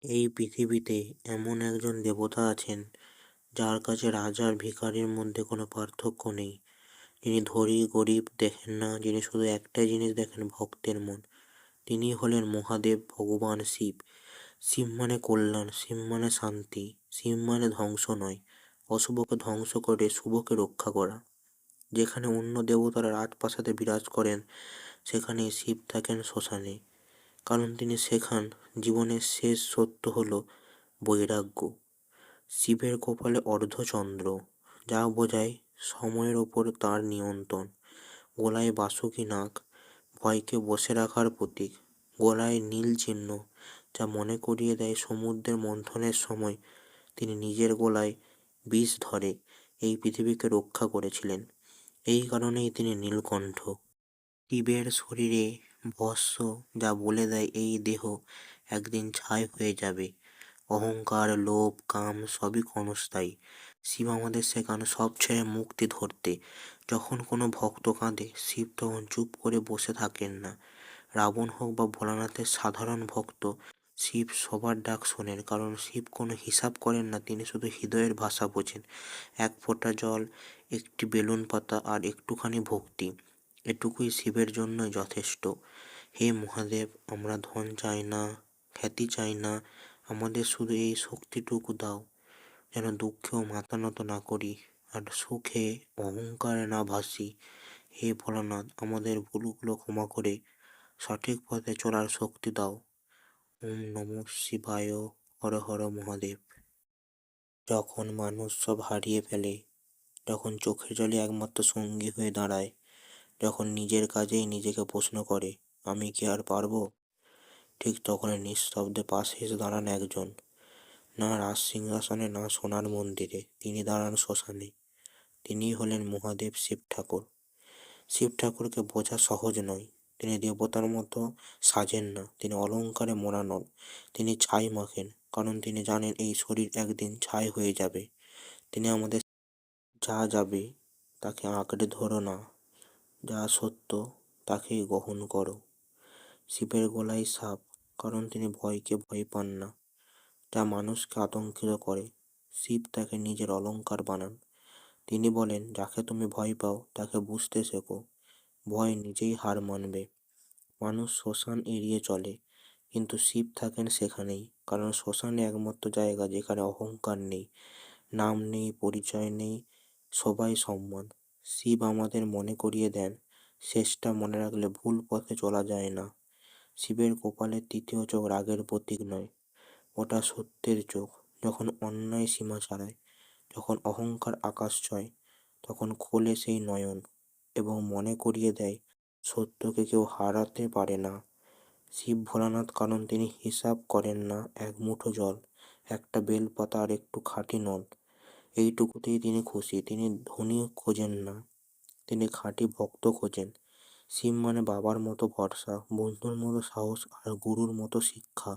এই পৃথিবীতে এমন একজন দেবতা আছেন যার কাছে রাজা আর ভিখারির মধ্যে কোনো পার্থক্য নেই। যিনি ধনী গরিব দেখেন না, যিনি শুধু একটাই জিনিস দেখেন, ভক্তের মন। তিনি হলেন মহাদেব, ভগবান শিব। শিব মানে কল্যাণ, শিব মানে শান্তি, শিব মানে ধ্বংস নয়, অশুভকে ধ্বংস করে শুভকে রক্ষা করা। যেখানে অন্য দেবতারা রাজপ্রাসাদে বিরাজ করেন, সেখানে শিব থাকেন শ্মশানে। কারণ তিনি শেখান জীবনের শেষ সত্য হলো বৈরাগ্য। শিবের কপালে অর্ধচন্দ্র, যা বোঝায় সময়ের ওপর তার নিয়ন্ত্রণ। গলায় বাসুকি নাগ, ভয়কে বসে রাখার প্রতীক। গলায় নীল চিহ্ন, যা মনে করিয়ে দেয় সমুদ্রের মন্থনের সময় তিনি নিজের গলায় বিষ ধরে এই পৃথিবীকে রক্ষা করেছিলেন। এই কারণেই তিনি নীলকণ্ঠ। শিবের শরীরে ভস্ম, যা বলে দেয় এই দেহ একদিন ছাই হয়ে যাবে। অহংকার, লোভ, কাম সবই ক্ষণস্থায়ী। শিব আমাদের শেখান সব ছেড়ে মুক্তি ধরতে। যখন কোনো ভক্ত কাঁদে, শিব তখন চুপ করে বসে থাকেন না। রাবণ হোক বা ভোলানাথের সাধারণ ভক্ত, শিব সবার ডাক শোনেন। কারণ শিব কোনো হিসাব করেন না, তিনি শুধু হৃদয়ের ভাষা বোঝেন। এক ফোঁটা জল, একটি বেলুন পাতা আর একটুখানি ভক্তি, এটুকুই শিবের জন্য যথেষ্ট। হে মহাদেব, আমরা ধন চাই না, খ্যাতি চাই না, আমাদের শুধু এই শক্তিটুকু দাও, যেন দুঃখেও মাথা নত না করি আর সুখে অহংকারে না ভাসি। হে ভোলানাথ, আমাদের ভুলগুলো ক্ষমা করে সঠিক পথে চলার শক্তি দাও। ওম নমঃ শিবায়। হর হর মহাদেব। যখন মানুষ সব হারিয়ে ফেলে, যখন চোখের জলে একমাত্র সঙ্গী হয়ে দাঁড়ায়, যখন নিজের কাজেই নিজেকে প্রশ্ন করে, আমি কি আর পারবো, ঠিক তখনই নিঃশব্দে পাশে এসে দাঁড়ান একজন। না রাজ সিংহাসনে, না সোনার মন্দিরে, তিনি দাঁড়ান শ্মশানে। তিনিই হলেন মহাদেব শিব ঠাকুর। শিব ঠাকুরকে বোঝা সহজ নয়। তিনি দেবতার মতো সাজেন না, তিনি অলংকারে মোড়া নন। তিনি ছাই মাখেন, কারণ তিনি জানেন এই শরীর একদিন ছাই হয়ে যাবে। তিনি আমাদের যা যাবে তাকে আঁকড়ে ধরো না, যা সত্য তাকেই গ্রহণ করো। শিবের গলায় সাপ, কারণ তিনি ভয়কে ভয় পান না, যা মানুষকে আতঙ্কিত করে। শিব তাকে নিজের অলংকার বানান। তিনি বলেন, যাকে তুমি ভয় পাও তাকে বুঝতে শেখো, ভয় নিজেই হার মানবে। মানুষ শ্মশান এড়িয়ে চলে, কিন্তু শিব থাকেন সেখানেই। কারণ শ্মশানে একমাত্র জায়গা যেখানে অহংকার নেই, নাম নেই, পরিচয় নেই, সবাই সম্মান। শিব আমাদের মনে করিয়ে দেন, শেষটা মনে রাখলে ভুল পথে চলা যায় না। শিবের কপালের তৃতীয় চোখ রাগের প্রতীক নয়, ওটা সত্যের চোখ। যখন অন্যায় সীমা ছাড়ায়, যখন অহংকার আকাশ ছয়, তখন খোলে সেই নয়ন এবং মনে করিয়ে দেয় সত্যকে কেউ হারাতে পারে না। শিব ভোলানাথ, কারণ তিনি হিসাব করেন না এক মুঠো জল, একটা বেলপাতা আর একটু খাঁটি নন। এইটুকুতেই তিনি খুশি। তিনি ধনী খোঁজেন না, তিনি খাঁটি ভক্ত খোঁজেন। শিব মানে বাবার মতো ভরসা, বন্ধুর মতো সাহস আর গুরুর মতো শিক্ষা।